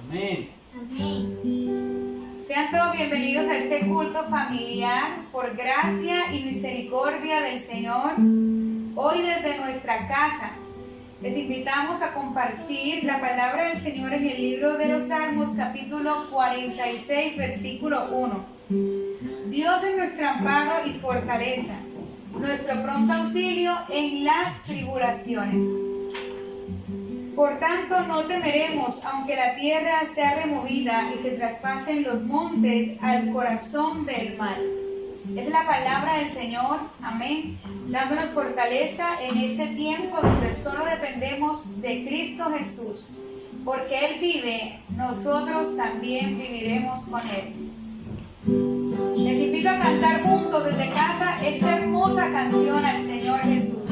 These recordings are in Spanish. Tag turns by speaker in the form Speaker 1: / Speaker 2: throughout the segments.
Speaker 1: Amén.
Speaker 2: Sean todos bienvenidos a este culto familiar por gracia y misericordia del Señor. Hoy desde nuestra casa les invitamos a compartir la palabra del Señor en el libro de los Salmos, capítulo 46, versículo 1. Dios es nuestro amparo y fortaleza, nuestro pronto auxilio en las tribulaciones. Por tanto, no temeremos, aunque la tierra sea removida y se traspasen los montes al corazón del mar. Es la palabra del Señor, amén, dándonos fortaleza en este tiempo donde solo dependemos de Cristo Jesús. Porque Él vive, nosotros también viviremos con Él. Les invito a cantar juntos desde casa esta hermosa canción al Señor Jesús.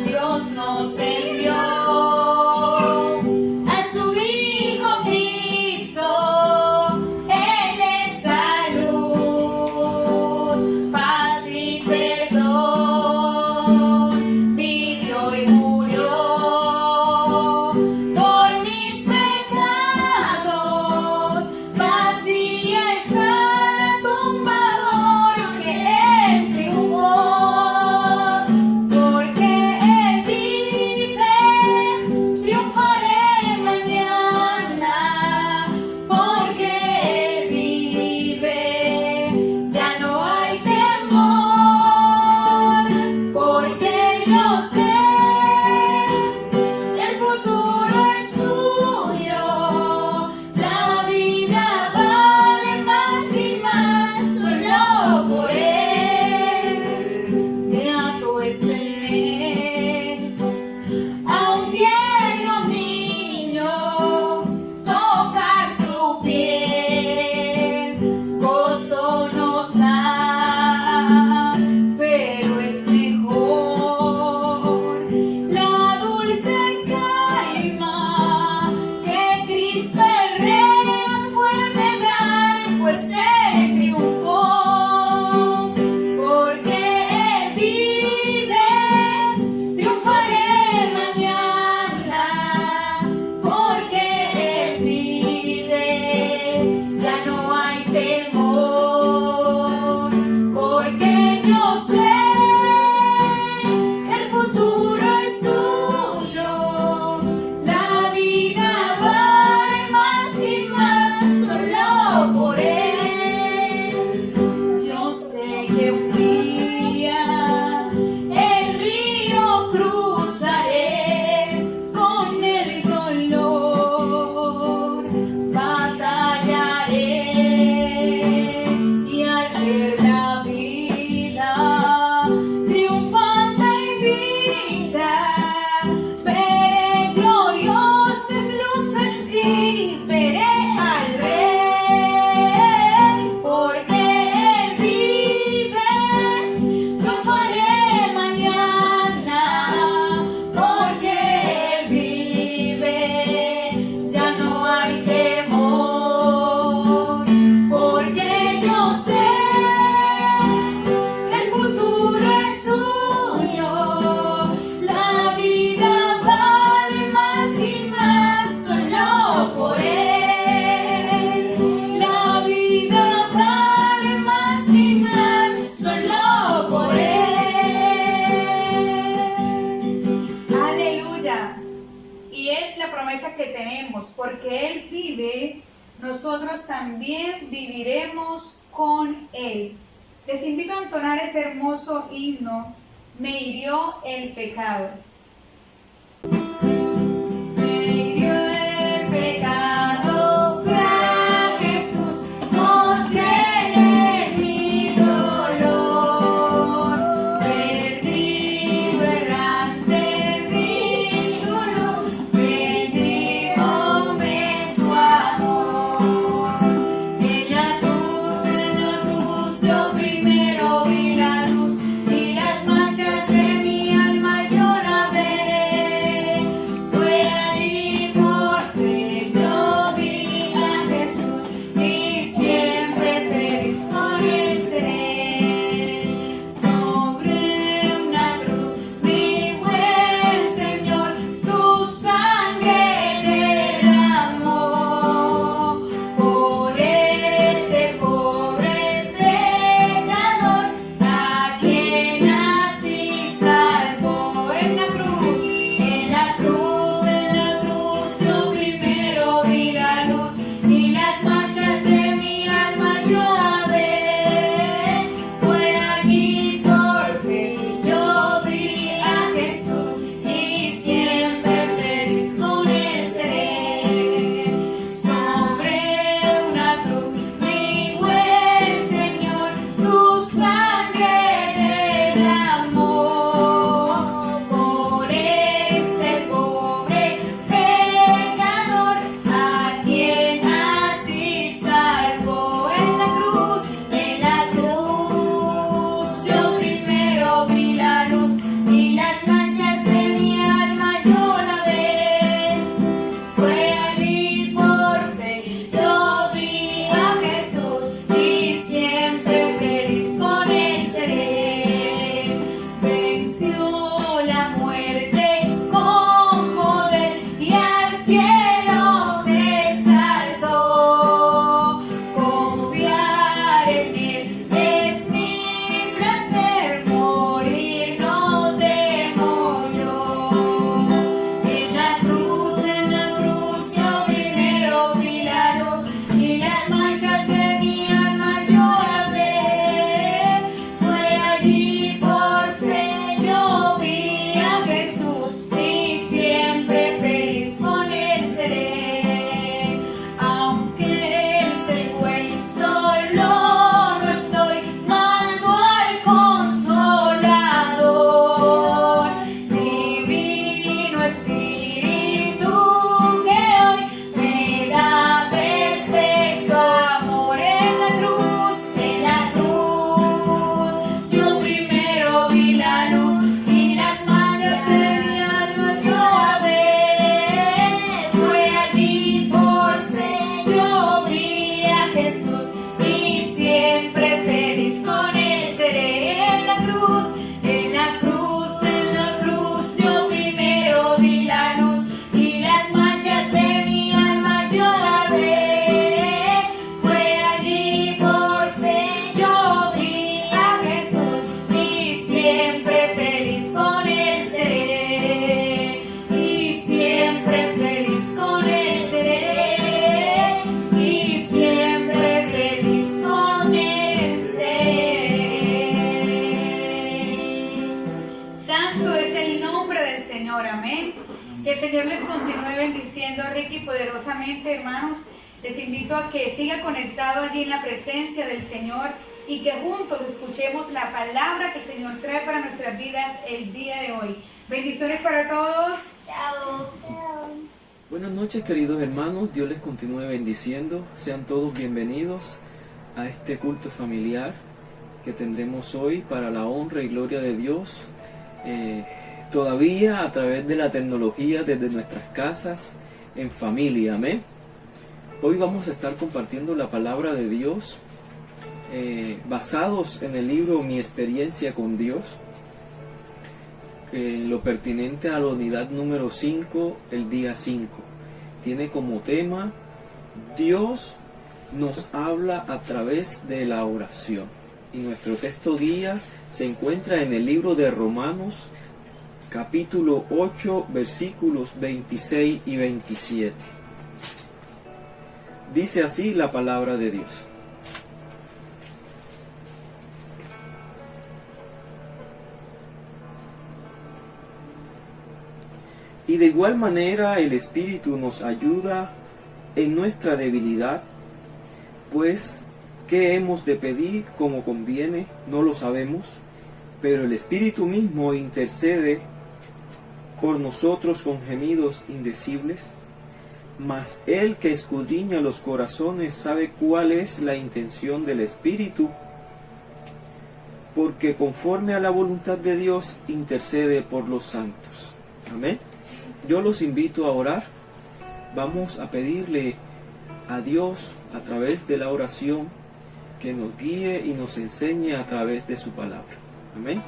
Speaker 2: Dios nos envió a su Hijo Cristo, Él es salud, paz y perdón, vivió y murió por mis pecados, vacía está la tumba porque Él triunfó. Porque Él vive, nosotros también viviremos con Él. Les invito a entonar este hermoso himno, Me hirió el pecado. Me hirió el pecado, fue a Jesús, mostré mi dolor, perdido errante vi su luz, bendijóme su amor. En la luz yo primero vi la luz, y las manchas de mi alma yo la Señor les continúe bendiciendo rica y poderosamente, hermanos. Les invito a que siga conectado allí en la presencia del Señor y que juntos escuchemos la palabra que el Señor trae para nuestras vidas el día de hoy. Bendiciones para todos.
Speaker 1: Chao.
Speaker 3: Buenas noches, queridos hermanos, Dios les continúe bendiciendo. Sean todos bienvenidos a este culto familiar que tendremos hoy para la honra y gloria de Dios. Todavía a través de la tecnología, desde nuestras casas, en familia, amén. Hoy vamos a estar compartiendo la palabra de Dios basados en el libro Mi experiencia con Dios, lo pertinente a la unidad número 5, el día 5. Tiene como tema: Dios nos habla a través de la oración. Y nuestro texto guía se encuentra en el libro de Romanos, capítulo 8, versículos 26 y 27. Dice así la palabra de Dios. Y de igual manera el Espíritu nos ayuda en nuestra debilidad, pues ¿qué hemos de pedir como conviene? No lo sabemos, pero el Espíritu mismo intercede por nosotros con gemidos indecibles. Mas el que escudriña los corazones sabe cuál es la intención del Espíritu, porque conforme a la voluntad de Dios intercede por los santos. Amén. Yo los invito a orar. Vamos a pedirle a Dios a través de la oración que nos guíe y nos enseñe a través de su palabra. Amén.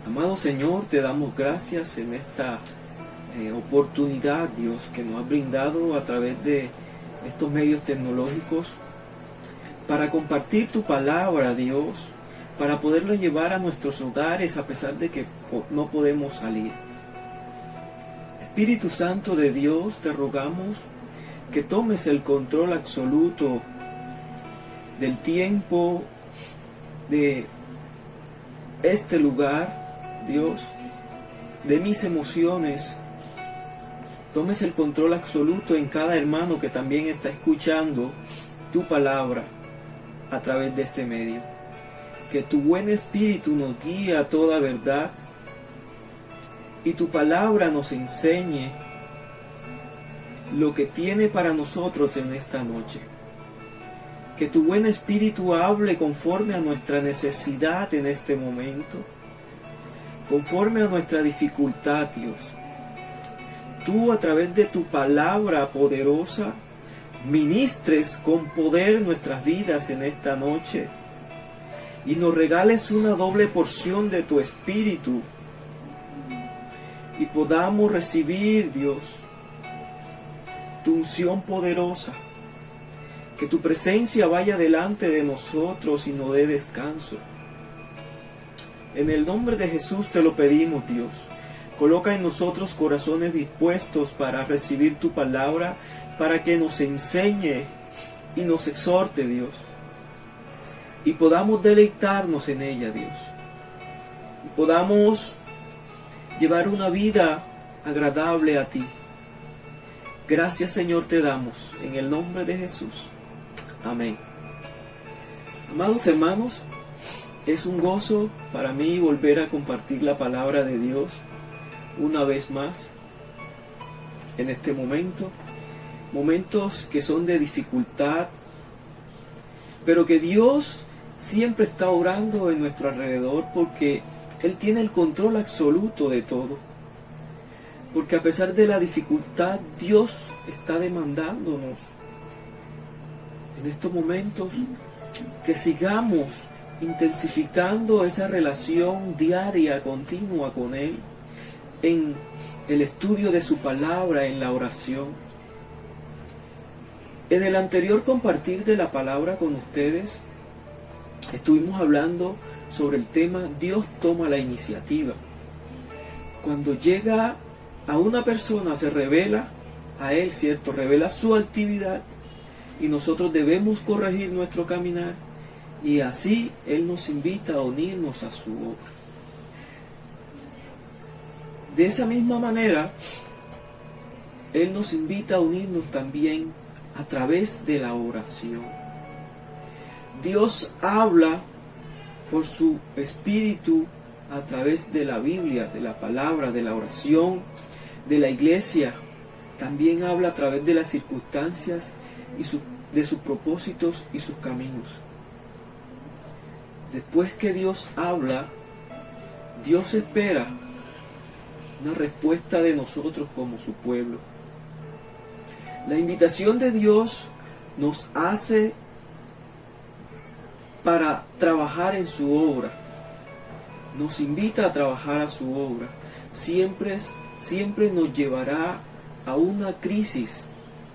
Speaker 3: Amado Señor, te damos gracias en esta oportunidad, Dios, que nos has brindado a través de estos medios tecnológicos para compartir tu palabra, Dios, para poderla llevar a nuestros hogares a pesar de que no podemos salir. Espíritu Santo de Dios, te rogamos que tomes el control absoluto del tiempo, de este lugar, Dios, de mis emociones. Tomes el control absoluto en cada hermano que también está escuchando tu palabra a través de este medio. Que tu buen Espíritu nos guíe a toda verdad y tu palabra nos enseñe lo que tiene para nosotros en esta noche. Que tu buen Espíritu hable conforme a nuestra necesidad en este momento, conforme a nuestra dificultad, Dios. Tú a través de tu palabra poderosa ministres con poder nuestras vidas en esta noche y nos regales una doble porción de tu Espíritu y podamos recibir, Dios, tu unción poderosa. Que tu presencia vaya delante de nosotros y nos dé descanso. En el nombre de Jesús te lo pedimos, Dios. Coloca en nosotros corazones dispuestos para recibir tu palabra, para que nos enseñe y nos exhorte, Dios. Y podamos deleitarnos en ella, Dios. Y podamos llevar una vida agradable a ti. Gracias, Señor, te damos en el nombre de Jesús. Amén. Amados hermanos, es un gozo para mí volver a compartir la palabra de Dios una vez más en este momento. Momentos que son de dificultad, pero que Dios siempre está obrando en nuestro alrededor porque Él tiene el control absoluto de todo. Porque a pesar de la dificultad, Dios está demandándonos en estos momentos que sigamos intensificando esa relación diaria, continua con Él, en el estudio de su palabra, en la oración. En el anterior compartir de la palabra con ustedes, estuvimos hablando sobre el tema Dios toma la iniciativa. Cuando llega a una persona, se revela a Él, ¿cierto? Revela su actividad y nosotros debemos corregir nuestro caminar y así Él nos invita a unirnos a su obra. De esa misma manera, Él nos invita a unirnos también a través de la oración. Dios habla por su Espíritu a través de la Biblia, de la palabra, de la oración, de la iglesia. También habla a través de las circunstancias y de sus propósitos y sus caminos. Después que Dios habla, Dios espera una respuesta de nosotros como su pueblo. La invitación de Dios nos hace para trabajar en su obra. Nos invita a trabajar a su obra. Siempre nos llevará a una crisis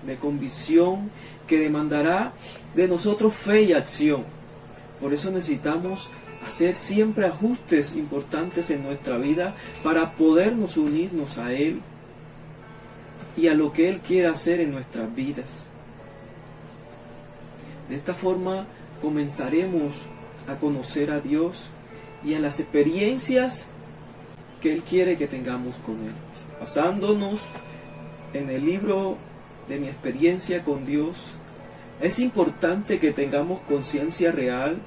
Speaker 3: de convicción que demandará de nosotros fe y acción. Por eso necesitamos hacer siempre ajustes importantes en nuestra vida para podernos unirnos a Él y a lo que Él quiere hacer en nuestras vidas. De esta forma comenzaremos a conocer a Dios y a las experiencias que Él quiere que tengamos con Él. Basándonos en el libro de mi experiencia con Dios, es importante que tengamos conciencia real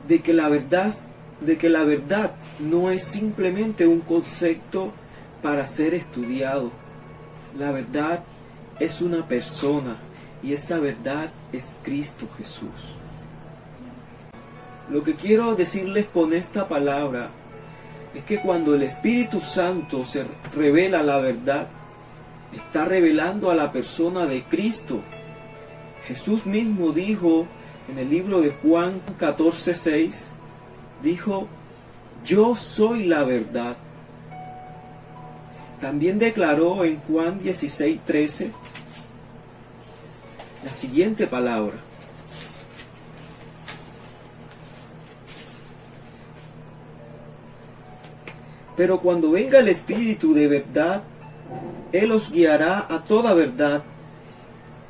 Speaker 3: de que la verdad no es simplemente un concepto para ser estudiado. La verdad es una persona y esa verdad es Cristo Jesús. Lo que quiero decirles con esta palabra es que cuando el Espíritu Santo se revela la verdad, está revelando a la persona de Cristo. Jesús mismo dijo en el libro de Juan 14:6, dijo: yo soy la verdad. También declaró en Juan 16:13 la siguiente palabra: pero cuando venga el Espíritu de verdad, Él os guiará a toda verdad,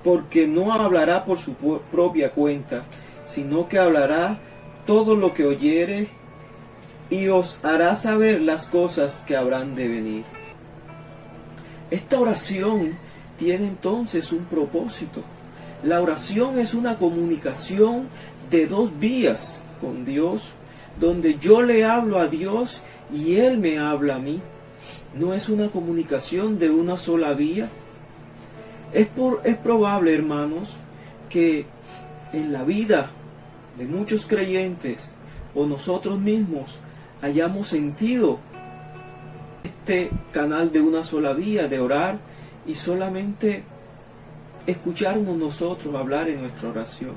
Speaker 3: porque no hablará por su propia cuenta, sino que hablará todo lo que oyere y os hará saber las cosas que habrán de venir. Esta oración tiene entonces un propósito. La oración es una comunicación de dos vías con Dios, donde yo le hablo a Dios y Él me habla a mí. No es una comunicación de una sola vía. Es probable, hermanos, que en la vida de muchos creyentes o nosotros mismos hayamos sentido este canal de una sola vía, de orar y solamente escucharnos nosotros hablar en nuestra oración.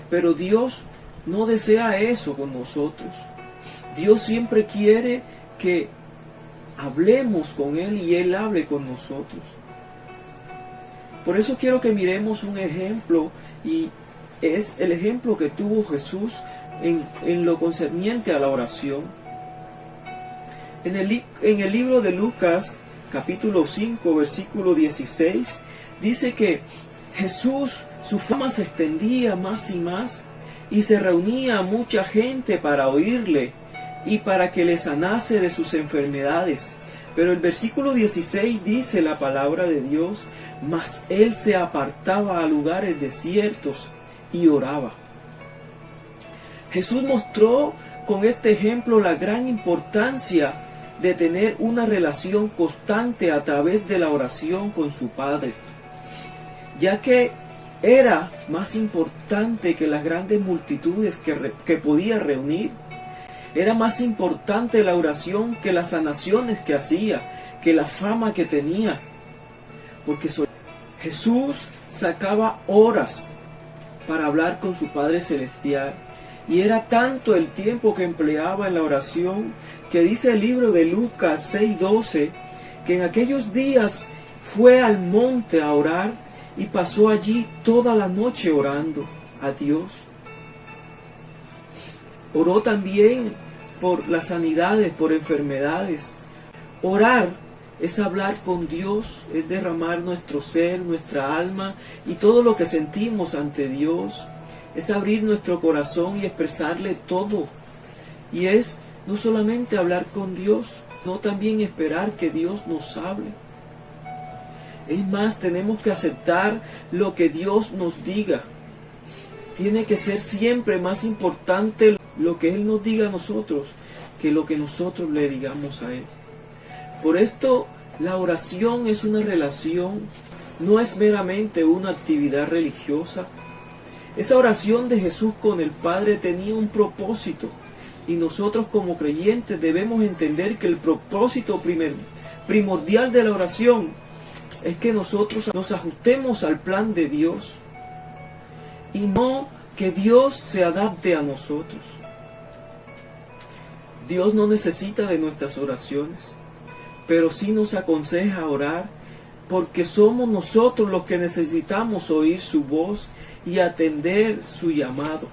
Speaker 3: Pero Dios no desea eso con nosotros. Dios siempre quiere que hablemos con Él y Él hable con nosotros. Por eso quiero que miremos un ejemplo, y es el ejemplo que tuvo Jesús en lo concerniente a la oración. En el libro de Lucas, capítulo 5, versículo 16, dice que Jesús, su fama se extendía más y más, y se reunía mucha gente para oírle y para que le sanase de sus enfermedades. Pero el versículo 16 dice la palabra de Dios: mas él se apartaba a lugares desiertos y oraba. Jesús mostró con este ejemplo la gran importancia de tener una relación constante a través de la oración con su Padre, ya que era más importante que las grandes multitudes que podía reunir. Era más importante la oración que las sanaciones que hacía, que la fama que tenía. Porque Jesús sacaba horas para hablar con su Padre Celestial. Y era tanto el tiempo que empleaba en la oración, que dice el libro de Lucas 6:12, que en aquellos días fue al monte a orar y pasó allí toda la noche orando a Dios. Oró también por las sanidades, por enfermedades. Orar es hablar con Dios, es derramar nuestro ser, nuestra alma y todo lo que sentimos ante Dios. Es abrir nuestro corazón y expresarle todo. Y es no solamente hablar con Dios, no también esperar que Dios nos hable. Es más, tenemos que aceptar lo que Dios nos diga. Tiene que ser siempre más importante lo que Él nos diga a nosotros que lo que nosotros le digamos a Él. Por esto, la oración es una relación, no es meramente una actividad religiosa. Esa oración de Jesús con el Padre tenía un propósito, y nosotros como creyentes debemos entender que el propósito primordial de la oración es que nosotros nos ajustemos al plan de Dios y no que Dios se adapte a nosotros. Dios no necesita de nuestras oraciones, pero sí nos aconseja orar porque somos nosotros los que necesitamos oír su voz y atender su llamado.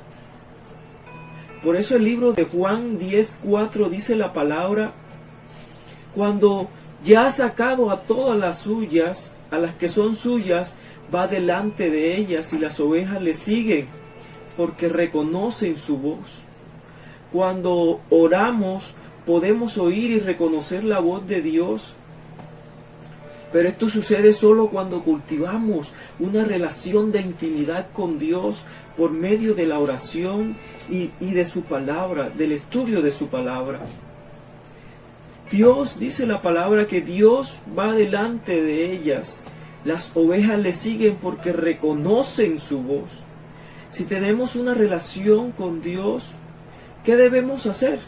Speaker 3: Por eso el libro de Juan 10:4 dice la palabra: cuando ya ha sacado a todas las suyas, a las que son suyas, va delante de ellas y las ovejas le siguen porque reconocen su voz. Cuando oramos podemos oír y reconocer la voz de Dios, pero esto sucede solo cuando cultivamos una relación de intimidad con Dios por medio de la oración y de su palabra, del estudio de su palabra. Dios, dice la palabra, que Dios va delante de ellas. Las ovejas le siguen porque reconocen su voz. Si tenemos una relación con Dios, ¿qué debemos hacer?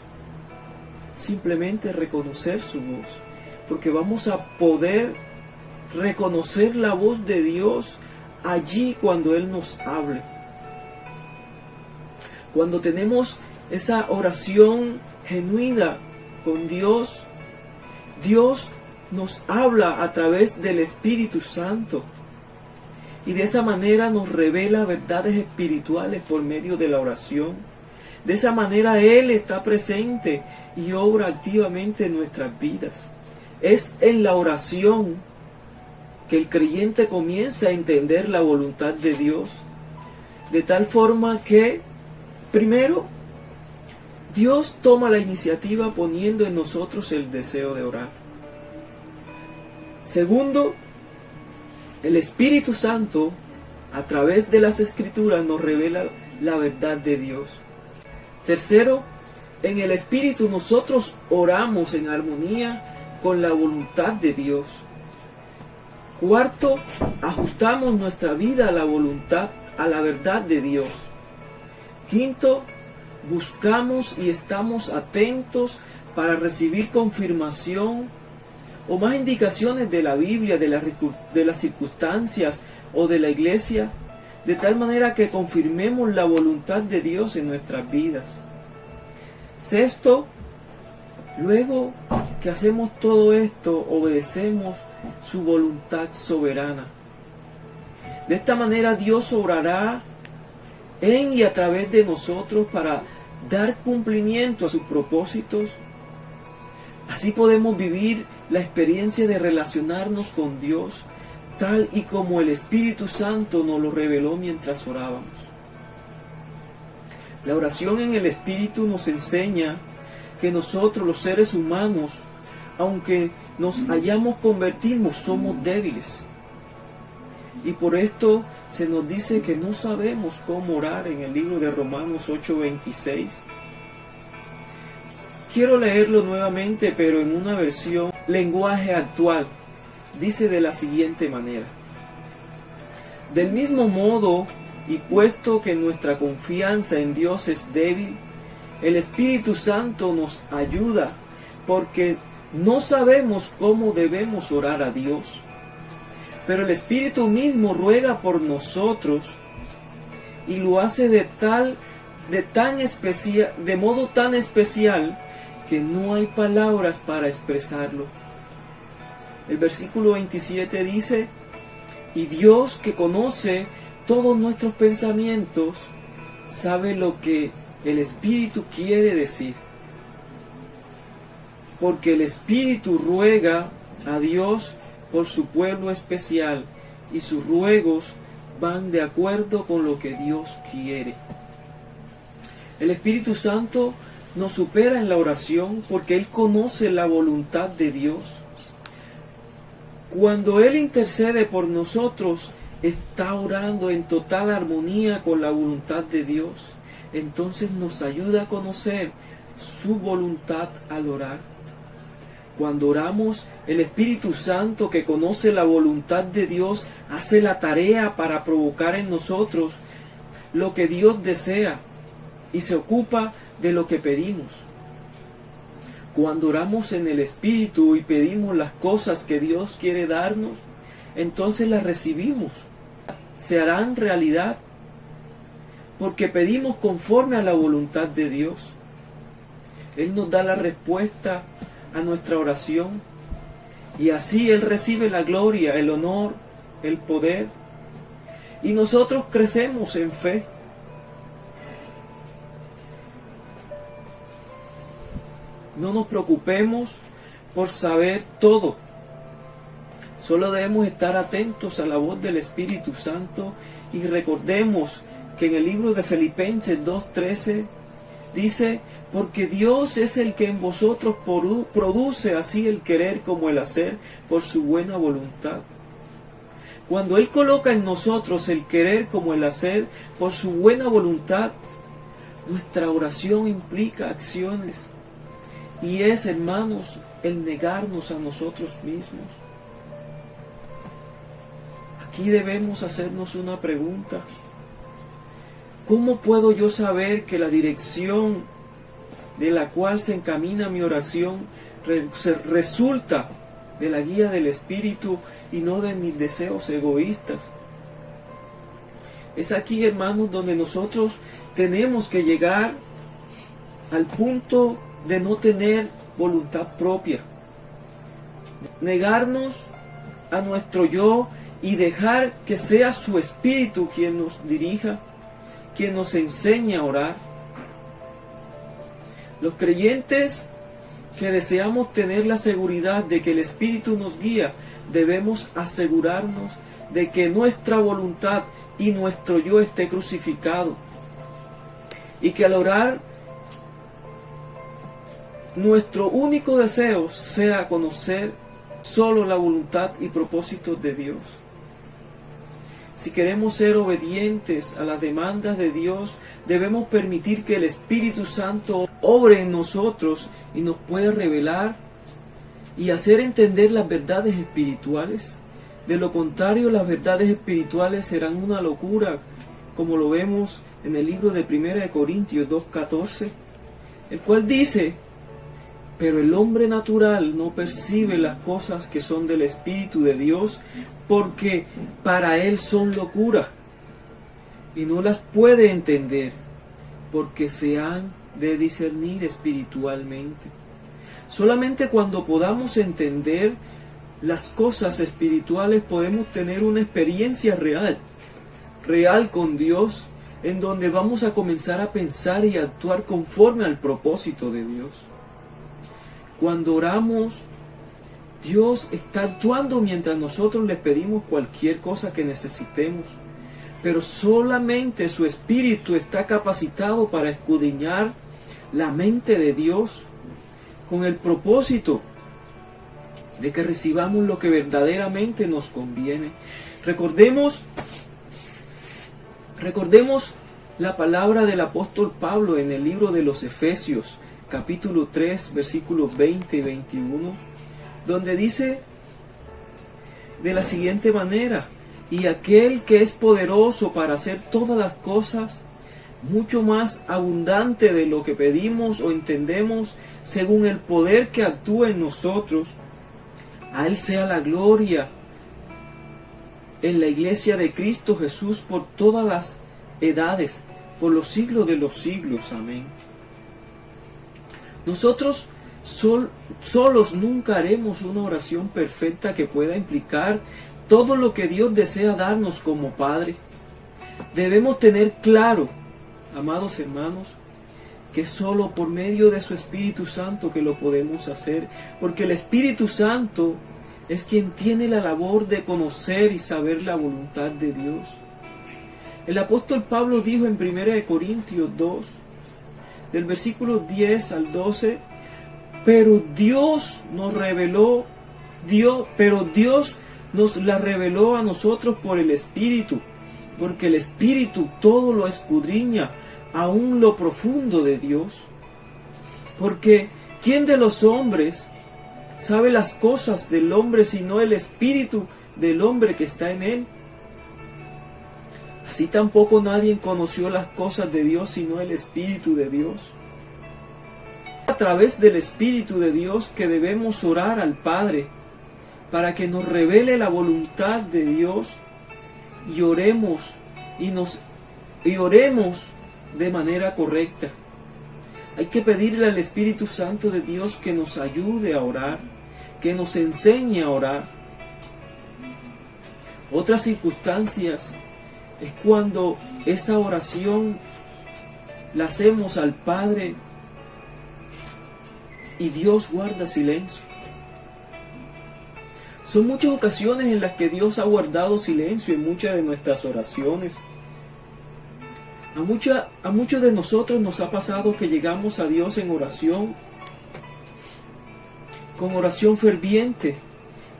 Speaker 3: Simplemente reconocer su voz, porque vamos a poder reconocer la voz de Dios allí cuando Él nos hable. Cuando tenemos esa oración genuina con Dios, Dios nos habla a través del Espíritu Santo y de esa manera nos revela verdades espirituales por medio de la oración. De esa manera Él está presente y obra activamente en nuestras vidas. Es en la oración que el creyente comienza a entender la voluntad de Dios, de tal forma que, primero, Dios toma la iniciativa poniendo en nosotros el deseo de orar. Segundo, el Espíritu Santo, a través de las Escrituras, nos revela la verdad de Dios. Tercero, en el Espíritu nosotros oramos en armonía con la voluntad de Dios. Cuarto, ajustamos nuestra vida a la voluntad, a la verdad de Dios. Quinto, buscamos y estamos atentos para recibir confirmación o más indicaciones de la Biblia, de las circunstancias o de la iglesia, de tal manera que confirmemos la voluntad de Dios en nuestras vidas. Sexto, luego que hacemos todo esto, obedecemos su voluntad soberana. De esta manera Dios obrará en y a través de nosotros para dar cumplimiento a sus propósitos. Así podemos vivir la experiencia de relacionarnos con Dios tal y como el Espíritu Santo nos lo reveló mientras orábamos. La oración en el Espíritu nos enseña que nosotros, los seres humanos, aunque nos hayamos convertido, somos débiles. Y por esto se nos dice que no sabemos cómo orar en el libro de Romanos 8:26. Quiero leerlo nuevamente, pero en una versión lenguaje actual. Dice de la siguiente manera: del mismo modo, y puesto que nuestra confianza en Dios es débil, el Espíritu Santo nos ayuda, porque no sabemos cómo debemos orar a Dios. Pero el Espíritu mismo ruega por nosotros y lo hace de modo tan especial que no hay palabras para expresarlo. El versículo 27 dice: y Dios, que conoce todos nuestros pensamientos, sabe lo que el Espíritu quiere decir. Porque el Espíritu ruega a Dios por su pueblo especial, y sus ruegos van de acuerdo con lo que Dios quiere. El Espíritu Santo nos supera en la oración porque Él conoce la voluntad de Dios. Cuando Él intercede por nosotros, está orando en total armonía con la voluntad de Dios. Entonces nos ayuda a conocer su voluntad al orar. Cuando oramos, el Espíritu Santo, que conoce la voluntad de Dios, hace la tarea para provocar en nosotros lo que Dios desea y se ocupa de lo que pedimos. Cuando oramos en el Espíritu y pedimos las cosas que Dios quiere darnos, entonces las recibimos. Se harán realidad porque pedimos conforme a la voluntad de Dios. Él nos da la respuesta a nuestra oración y así Él recibe la gloria, el honor, el poder y nosotros crecemos en fe. No nos preocupemos por saber todo. Solo debemos estar atentos a la voz del Espíritu Santo y recordemos que en el libro de Filipenses 2:13 dice: porque Dios es el que en vosotros produce así el querer como el hacer por su buena voluntad. Cuando Él coloca en nosotros el querer como el hacer por su buena voluntad, nuestra oración implica acciones. Y es, hermanos, el negarnos a nosotros mismos. Aquí debemos hacernos una pregunta. ¿Cómo puedo yo saber que la dirección de la cual se encamina mi oración resulta de la guía del Espíritu y no de mis deseos egoístas? Es aquí, hermanos, donde nosotros tenemos que llegar al punto de no tener voluntad propia, negarnos a nuestro yo y dejar que sea su Espíritu quien nos dirija, quien nos enseñe a orar. Los creyentes que deseamos tener la seguridad de que el Espíritu nos guía, debemos asegurarnos de que nuestra voluntad y nuestro yo esté crucificado y que al orar nuestro único deseo sea conocer solo la voluntad y propósitos de Dios. Si queremos ser obedientes a las demandas de Dios, debemos permitir que el Espíritu Santo obre en nosotros y nos pueda revelar y hacer entender las verdades espirituales. De lo contrario, las verdades espirituales serán una locura, como lo vemos en el libro de 1 Corintios 2:14, el cual dice: pero el hombre natural no percibe las cosas que son del Espíritu de Dios, porque para él son locura, y no las puede entender, porque se han de discernir espiritualmente. Solamente cuando podamos entender las cosas espirituales podemos tener una experiencia real con Dios, en donde vamos a comenzar a pensar y a actuar conforme al propósito de Dios. Cuando oramos, Dios está actuando mientras nosotros le pedimos cualquier cosa que necesitemos, pero solamente su Espíritu está capacitado para escudriñar la mente de Dios con el propósito de que recibamos lo que verdaderamente nos conviene. Recordemos la palabra del apóstol Pablo en el libro de los Efesios, capítulo 3, versículos 20 y 21, donde dice de la siguiente manera: y aquel que es poderoso para hacer todas las cosas, mucho más abundante de lo que pedimos o entendemos, según el poder que actúa en nosotros, a Él sea la gloria en la iglesia de Cristo Jesús por todas las edades, por los siglos de los siglos. Amén. Nosotros solos nunca haremos una oración perfecta que pueda implicar todo lo que Dios desea darnos como Padre. Debemos tener claro, amados hermanos, que solo por medio de su Espíritu Santo que lo podemos hacer, porque el Espíritu Santo es quien tiene la labor de conocer y saber la voluntad de Dios. El apóstol Pablo dijo en 1 Corintios 2, del versículo 10 al 12, pero Dios nos la reveló a nosotros por el Espíritu, porque el Espíritu todo lo escudriña, aún lo profundo de Dios. Porque ¿quién de los hombres sabe las cosas del hombre sino el Espíritu del hombre que está en él? Así tampoco nadie conoció las cosas de Dios sino el Espíritu de Dios. A través del Espíritu de Dios que debemos orar al Padre para que nos revele la voluntad de Dios y oremos de manera correcta. Hay que pedirle al Espíritu Santo de Dios que nos ayude a orar, que nos enseñe a orar. Otras circunstancias es cuando esa oración la hacemos al Padre y Dios guarda silencio. Son muchas ocasiones en las que Dios ha guardado silencio en muchas de nuestras oraciones. A muchos de nosotros nos ha pasado que llegamos a Dios en oración, con oración ferviente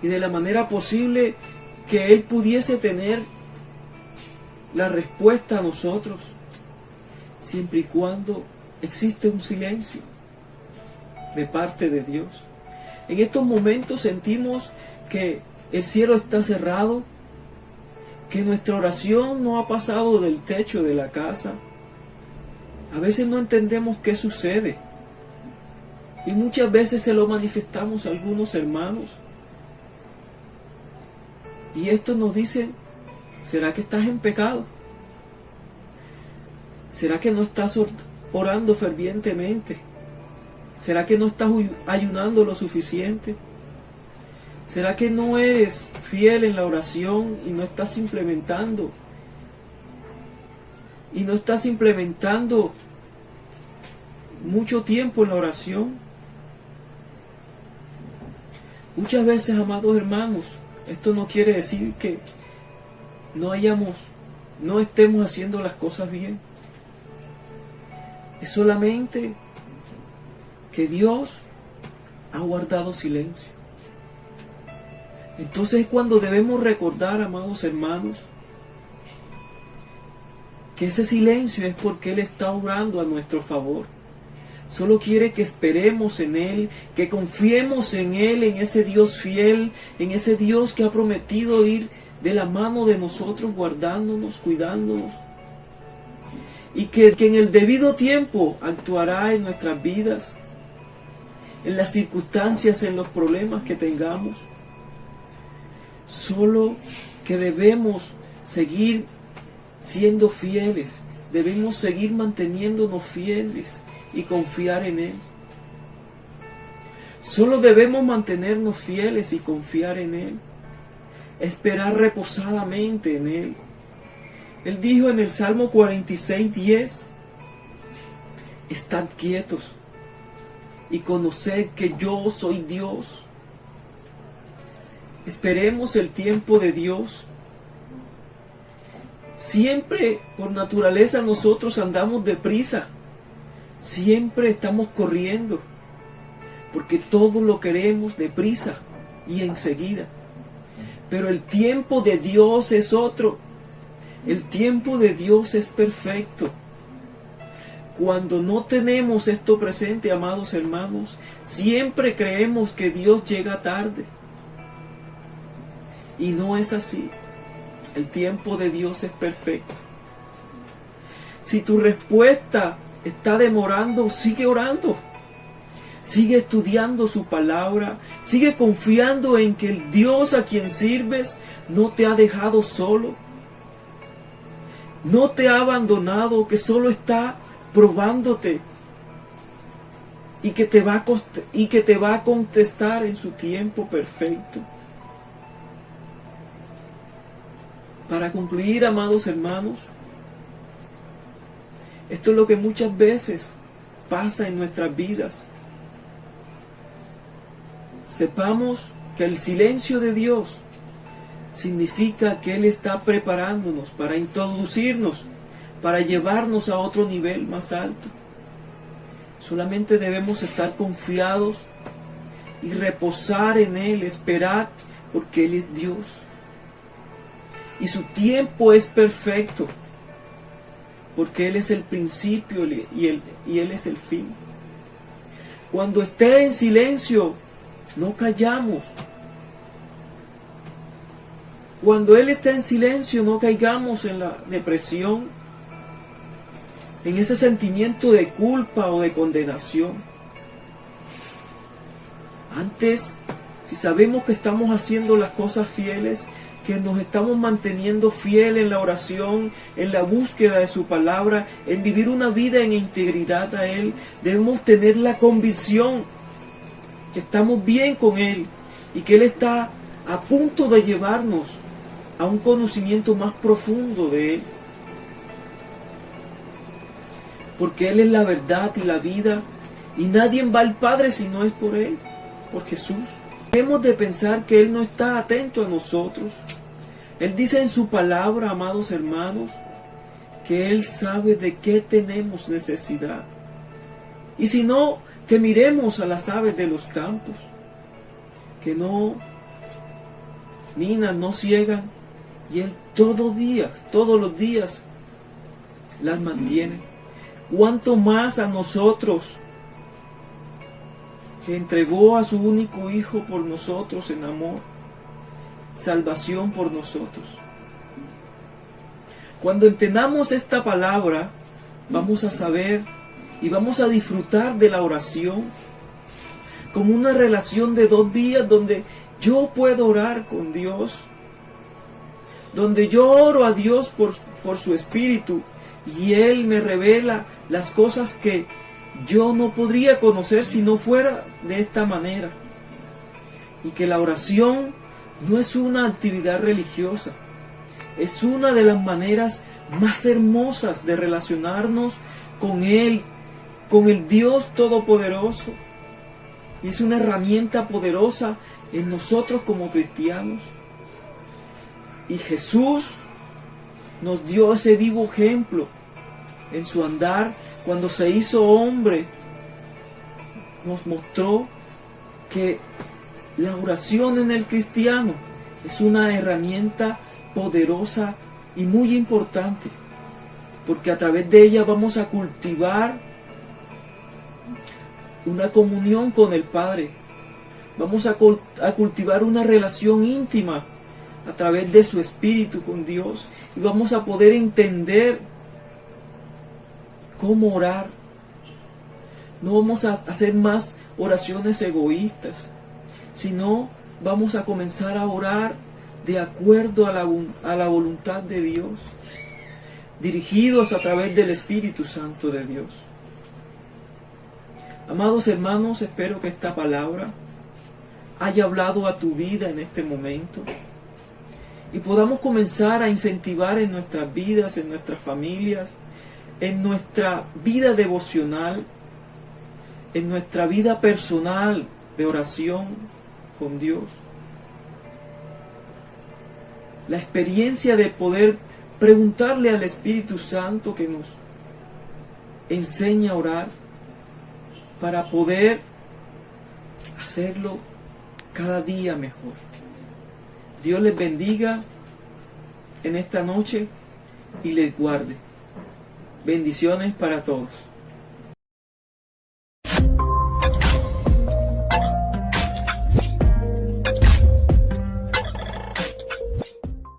Speaker 3: y de la manera posible que Él pudiese tener la respuesta a nosotros, siempre y cuando existe un silencio de parte de Dios. En estos momentos sentimos que el cielo está cerrado, que nuestra oración no ha pasado del techo de la casa. A veces no entendemos qué sucede y muchas veces se lo manifestamos a algunos hermanos y estos nos dicen: ¿será que estás en pecado? ¿Será que no estás orando fervientemente? ¿Será que no estás ayunando lo suficiente? ¿Será que no eres fiel en la oración y no estás implementando? Y no estás implementando mucho tiempo en la oración. Muchas veces, amados hermanos, esto no quiere decir que no estemos haciendo las cosas bien. Es solamente que Dios ha guardado silencio. Entonces es cuando debemos recordar, amados hermanos, que ese silencio es porque Él está obrando a nuestro favor. Solo quiere que esperemos en Él, que confiemos en Él, en ese Dios fiel, en ese Dios que ha prometido ir de la mano de nosotros, guardándonos, cuidándonos. Y que en el debido tiempo actuará en nuestras vidas, en las circunstancias, en los problemas que tengamos. Solo que debemos seguir siendo fieles, debemos seguir manteniéndonos fieles y confiar en Él. Solo debemos mantenernos fieles y confiar en Él, esperar reposadamente en Él. Él dijo en el Salmo 46:10: estad quietos y conoced que yo soy Dios. Esperemos el tiempo de Dios. Siempre, por naturaleza, nosotros andamos deprisa. Siempre estamos corriendo, porque todo lo queremos deprisa y enseguida. Pero el tiempo de Dios es otro. El tiempo de Dios es perfecto. Cuando no tenemos esto presente, amados hermanos, siempre creemos que Dios llega tarde. Y no es así. El tiempo de Dios es perfecto. Si tu respuesta está demorando, sigue orando. Sigue estudiando su palabra. Sigue confiando en que el Dios a quien sirves no te ha dejado solo. No te ha abandonado, que solo está probándote. Y que te va a contestar en su tiempo perfecto. Para concluir, amados hermanos, esto es lo que muchas veces pasa en nuestras vidas. Sepamos que el silencio de Dios significa que Él está preparándonos para introducirnos, para llevarnos a otro nivel más alto. Solamente debemos estar confiados y reposar en Él, esperar, porque Él es Dios. Y su tiempo es perfecto, porque Él es el principio y Él es el fin. Cuando esté en silencio, no callamos. Cuando Él está en silencio, no caigamos en la depresión, en ese sentimiento de culpa o de condenación. Antes, si sabemos que estamos haciendo las cosas fieles, que nos estamos manteniendo fiel en la oración, en la búsqueda de su palabra, en vivir una vida en integridad a Él, debemos tener la convicción que estamos bien con Él y que Él está a punto de llevarnos a un conocimiento más profundo de Él. Porque Él es la verdad y la vida, y nadie va al Padre si no es por Él, por Jesús. Debemos de pensar que Él no está atento a nosotros. Él dice en su palabra, amados hermanos, que Él sabe de qué tenemos necesidad. Y si no, que miremos a las aves de los campos, que no minan, no ciegan, y Él todos los días las mantiene. ¿Cuánto más a nosotros, que entregó a su único Hijo por nosotros en amor, salvación por nosotros? Cuando entendamos esta palabra, vamos a saber y vamos a disfrutar de la oración como una relación de dos vías, donde yo puedo orar con Dios, donde yo oro a Dios por su Espíritu, y Él me revela las cosas que yo no podría conocer si no fuera de esta manera. Y que la oración no es una actividad religiosa, es una de las maneras más hermosas de relacionarnos con Él, con el Dios Todopoderoso. Y es una herramienta poderosa en nosotros como cristianos. Y Jesús nos dio ese vivo ejemplo en su andar cuando se hizo hombre. Nos mostró que la oración en el cristiano es una herramienta poderosa y muy importante, porque a través de ella vamos a cultivar una comunión con el Padre. Vamos a cultivar una relación íntima a través de su Espíritu con Dios, y vamos a poder entender cómo orar. No vamos a hacer más oraciones egoístas, sino vamos a comenzar a orar de acuerdo a la voluntad de Dios, dirigidos a través del Espíritu Santo de Dios. Amados hermanos, espero que esta palabra haya hablado a tu vida en este momento y podamos comenzar a incentivar en nuestras vidas, en nuestras familias, en nuestra vida devocional, en nuestra vida personal de oración con Dios. La experiencia de poder preguntarle al Espíritu Santo que nos enseña a orar, para poder hacerlo cada día mejor. Dios les bendiga en esta noche y les guarde. Bendiciones para todos.